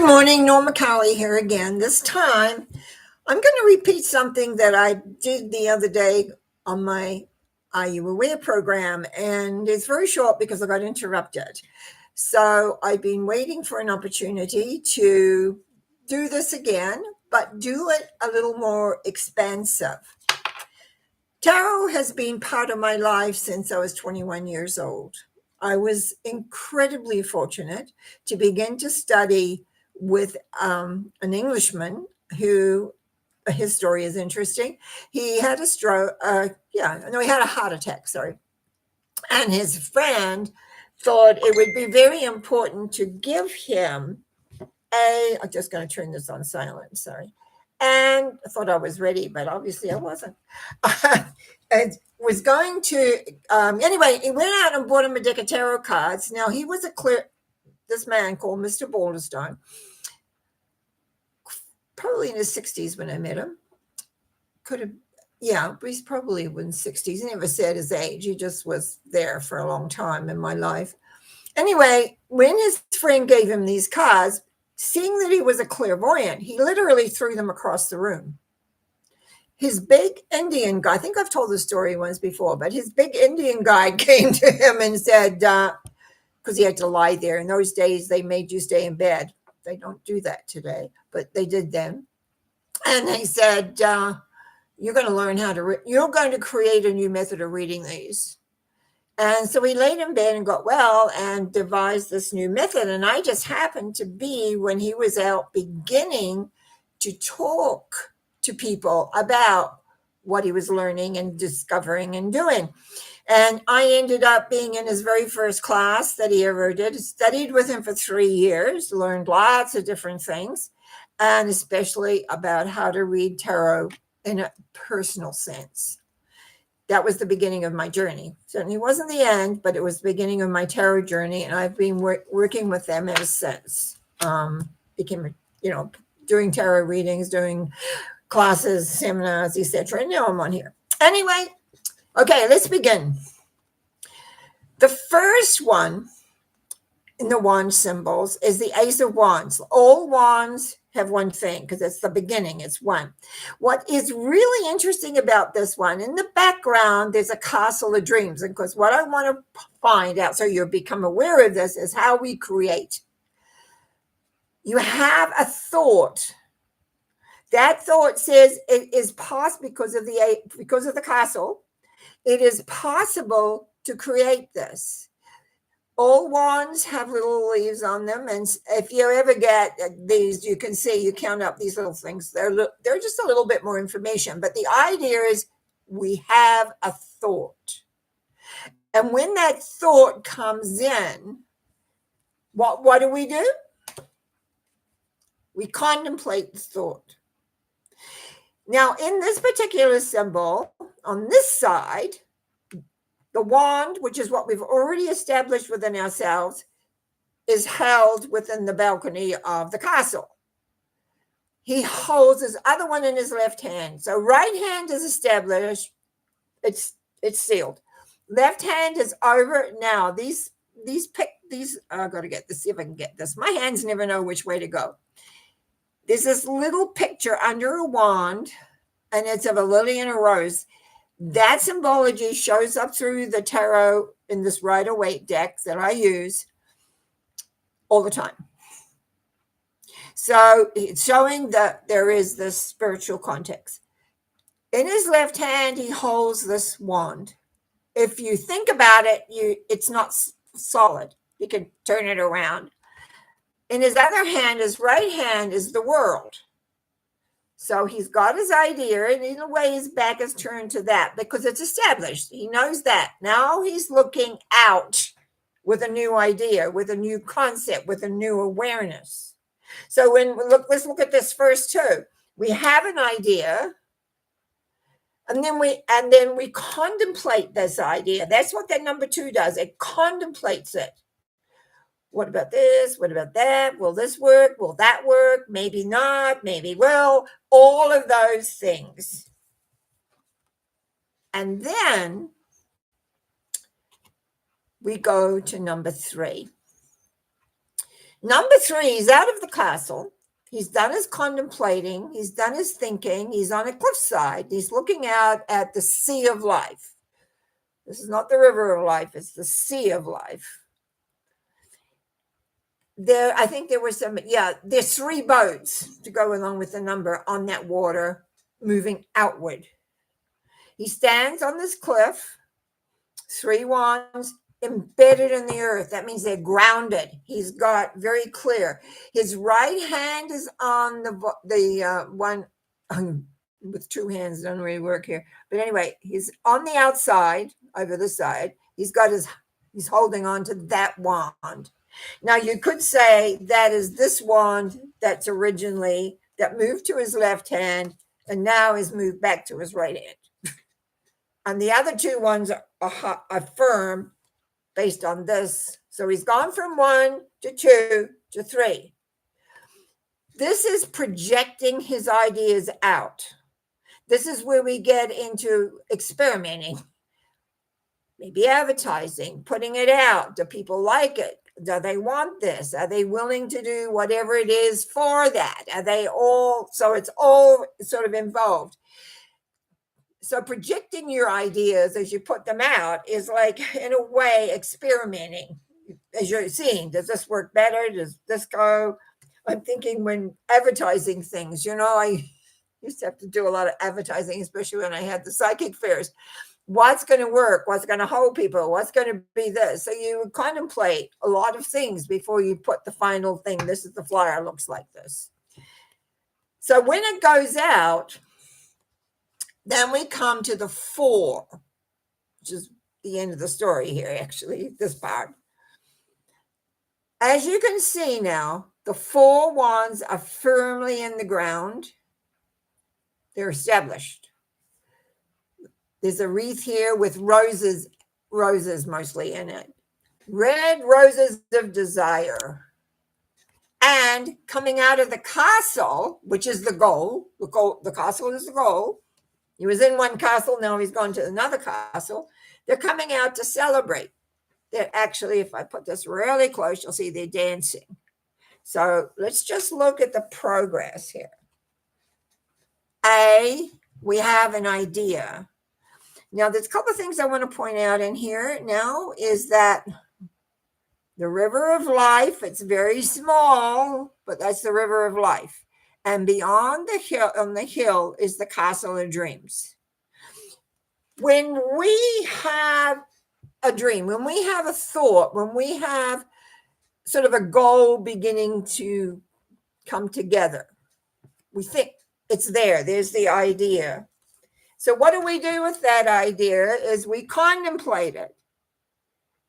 Good morning, Norma Cowie here again. This time, I'm going to repeat something that I did the other day on my Are You Aware program, and it's very short because I got interrupted. So I've been waiting for an opportunity to do this again, but do it a little more expansive. Tarot has been part of my life since I was 21 years old. I was incredibly fortunate to begin to study with an Englishman who his story is interesting. He had a stroke. He had a heart attack. Sorry, and his friend thought it would be very important to give him a. I'm just going to turn this on silent. Sorry. And I thought I was ready, but obviously I wasn't. And was going to anyway. He went out and bought him a deck of tarot cards. Now he was this man called Mr. Balderstone, probably in his 60s when I met him. Could have, yeah, he's probably in his 60s. He never said his age. He just was there for a long time in my life. Anyway, when his friend gave him these cards, seeing that he was a clairvoyant, he literally threw them across the room. His big Indian guy, I think I've told this story once before, but his big Indian guide came to him and said, because he had to lie there. In those days, they made you stay in bed. They don't do that today, but they did then. And they said, you're going to learn how to, you're going to create a new method of reading these. And so he laid in bed and got well and devised this new method. And I just happened to be when he was out beginning to talk to people about what he was learning and discovering and doing. And I ended up being in his very first class that he ever did. Studied with him for 3 years, learned lots of different things, and especially about how to read tarot in a personal sense. That was the beginning of my journey. Certainly wasn't the end, but it was the beginning of my tarot journey, and I've been working with them ever since. Doing tarot readings, doing classes, seminars, etc. And now I'm on here. Anyway, okay, let's begin. The first one in the wand symbols is the Ace of Wands. All wands have one thing because it's the beginning. It's one. What is really interesting about this one, in the background, there's a castle of dreams. And because what I want to find out, so you'll become aware of this, is how we create. You have a thought. That thought says it is possible because of the castle. It is possible to create this. All wands have little leaves on them, and if you ever get these, you can see, you count up these little things. They're just a little bit more information, but the idea is we have a thought. And when that thought comes in, what do? We contemplate the thought. Now, in this particular symbol, on this side, the wand, which is what we've already established within ourselves, is held within the balcony of the castle. He holds his other one in his left hand. So right hand is established. It's sealed. Left hand is over. Now, these I got to get this, see if I can get this. My hands never know which way to go. There's this little picture under a wand, and it's of a lily and a rose. That symbology shows up through the tarot in this Rider-Waite deck that I use all the time. So it's showing that there is this spiritual context. In his left hand, he holds this wand. If you think about it, it's not solid. You can turn it around. In his other hand, his right hand is the world. So he's got his idea, and in a way his back is turned to that because it's established. He knows that. Now he's looking out with a new idea, with a new concept, with a new awareness. So let's look at this first two. We have an idea, and then we contemplate this idea. That's what that number 2 does. It contemplates it. What about this? What about that? Will this work? Will that work? Maybe not. Maybe will. All of those things. And then we go to number 3. Number 3, he's out of the castle. He's done his contemplating. He's done his thinking. He's on a cliffside. He's looking out at the sea of life. This is not the river of life. It's the sea of life. I think there were there's 3 boats to go along with the number on that water moving outward. He stands on this cliff, 3 wands embedded in the earth. That means they're grounded. He's got very clear. His right hand is on the one with 2 hands. Doesn't really work here. But anyway, he's on the outside over the side. He's holding on to that wand. Now, you could say that is this wand that moved to his left hand and now is moved back to his right hand. And the other 2 ones are firm based on this. So he's gone from 1 to 2 to 3. This is projecting his ideas out. This is where we get into experimenting, maybe advertising, putting it out. Do people like it? Do they want this? Are they willing to do whatever it is for that? Are they all? So it's all sort of involved. So projecting your ideas as you put them out is like, in a way, experimenting. As you're seeing, does this work better? Does this go? I'm thinking when advertising things, I used to have to do a lot of advertising, especially when I had the psychic fairs. What's going to work? What's going to hold people? What's going to be this? So you contemplate a lot of things before you put the final thing. This is the flyer, looks like this. So when it goes out, then we come to the 4, which is the end of the story here, actually, this part. As you can see now, the 4 wands are firmly in the ground. They're established. There's a wreath here with roses mostly in it. Red roses of desire. And coming out of the castle, which is the goal, the castle is the goal. He was in one castle, now he's gone to another castle. They're coming out to celebrate. They're actually, if I put this really close, you'll see they're dancing. So let's just look at the progress here. We have an idea. Now, there's a couple of things I want to point out in here now is that the river of life, it's very small, but that's the river of life. And beyond the hill, on the hill, is the castle of dreams. When we have a dream, when we have a thought, when we have sort of a goal beginning to come together, we think it's there. There's the idea. So what do we do with that idea is we contemplate it.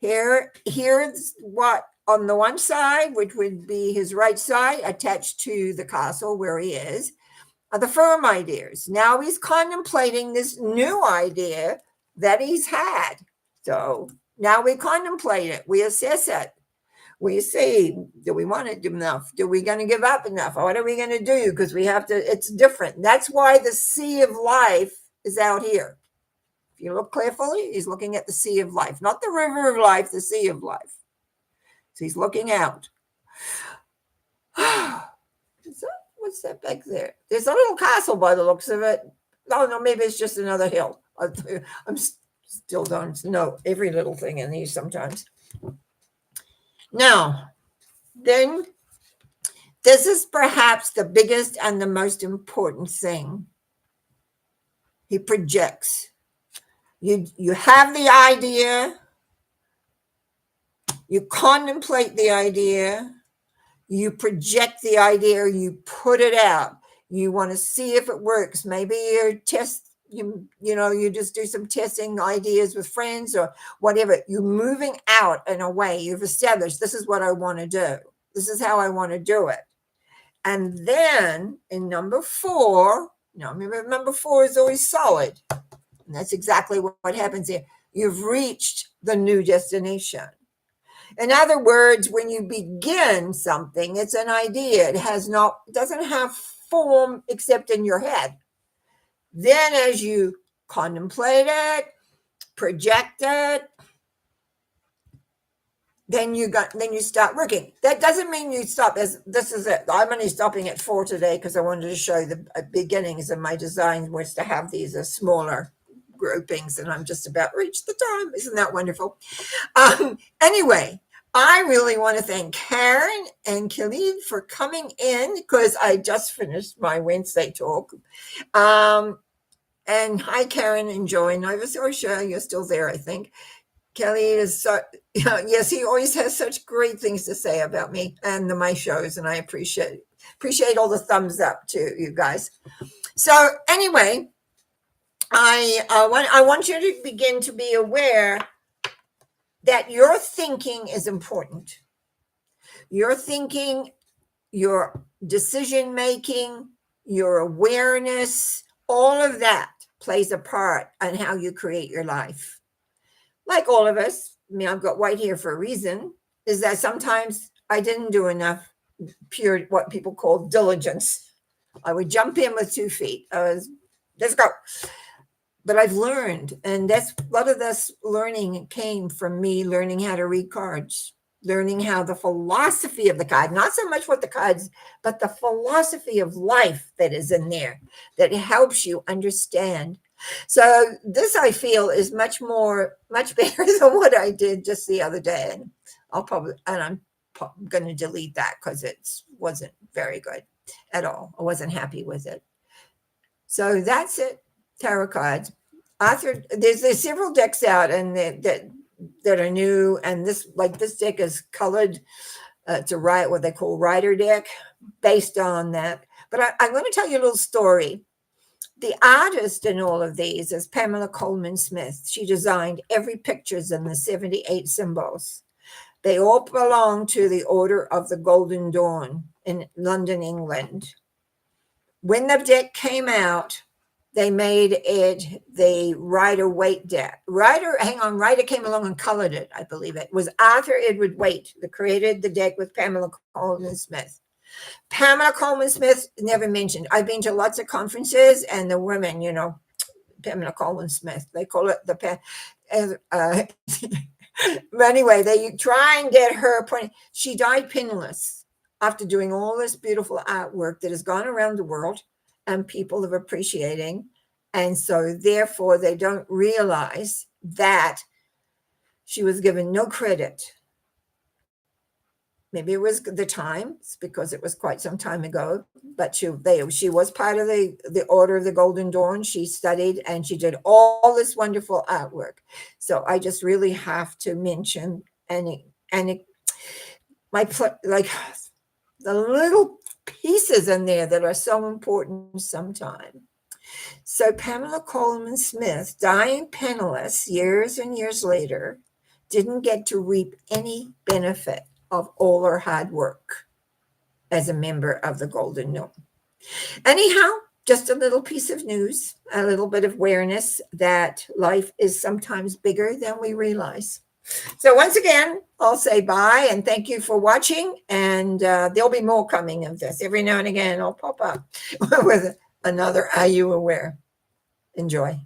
Here's what on the one side, which would be his right side, attached to the castle where he is, are the firm ideas. Now he's contemplating this new idea that he's had. So now we contemplate it. We assess it. We see, do we want it enough? Do we going to give up enough? What are we going to do? Because we have to, it's different. That's why the sea of life is out here. If you look carefully, he's looking at the sea of life, not the river of life, the sea of life. So he's looking out. What's that back there? There's a little castle by the looks of it. Oh, no, maybe it's just another hill. I'm still don't know every little thing in these sometimes. Now, then, this is perhaps the biggest and the most important thing. He projects. You have the idea. You contemplate the idea. You project the idea. You put it out. You want to see if it works. Maybe you test. You just do some testing ideas with friends or whatever. You're moving out in a way. You've established this is what I want to do. This is how I want to do it. And then in number 4, remember number 4 is always solid. And that's exactly what happens here. You've reached the new destination. In other words, when you begin something, it's an idea. It doesn't have form except in your head. Then as you contemplate it, project it, then you start working. That doesn't mean you stop. As this is it. I'm only stopping at 4 today because I wanted to show the beginnings of my design was to have these as smaller groupings, and I'm just about reached the time. Isn't that wonderful? Anyway, I really want to thank Karen and Khalid for coming in because I just finished my Wednesday talk. And hi, Karen and Joy. Nova Scotia, you're still there, I think. Kelly is so, yes, he always has such great things to say about me and my shows, and I appreciate all the thumbs up to you guys. So anyway, I want you to begin to be aware that your thinking is important. Your thinking, your decision making, your awareness, all of that plays a part on how you create your life. Like all of us, I mean, I've got white hair for a reason, is that sometimes I didn't do enough pure, what people call diligence. I would jump in with 2 feet. Let's go. But I've learned, and that's a lot of this learning came from me learning how to read cards, learning how the philosophy of the card, not so much what the cards, but the philosophy of life that is in there that helps you understand. So this, I feel, is much better than what I did just the other day. And I'm going to delete that because it wasn't very good at all. I wasn't happy with it. So that's it. Tarot cards. There's several decks out and that are new, and this deck is colored to write what they call Rider deck based on that. But I'm going to tell you a little story. The artist in all of these is Pamela Coleman Smith. She designed every pictures in the 78 symbols. They all belong to the Order of the Golden Dawn in London, England. When the deck came out, they made it the Rider Waite deck. Rider came along and colored it, I believe it was Arthur Edward Waite that created the deck with Pamela Coleman Smith. Pamela Coleman Smith never mentioned. I've been to lots of conferences, and the women, Pamela Coleman Smith, they call it the but anyway, they try and get her point. She died penniless after doing all this beautiful artwork that has gone around the world and people are appreciating. And so therefore they don't realize that she was given no credit. Maybe it was the times because it was quite some time ago, but she was part of the Order of the Golden Dawn. She studied and she did all this wonderful artwork. So I just really have to mention the little pieces in there that are so important sometimes. So Pamela Coleman Smith, dying penniless years and years later, didn't get to reap any benefit of all her hard work as a member of the Golden Dawn. Anyhow, just a little piece of news, a little bit of awareness that life is sometimes bigger than we realize. So once again, I'll say bye and thank you for watching. And there'll be more coming of this. Every now and again, I'll pop up with another Are You Aware? Enjoy.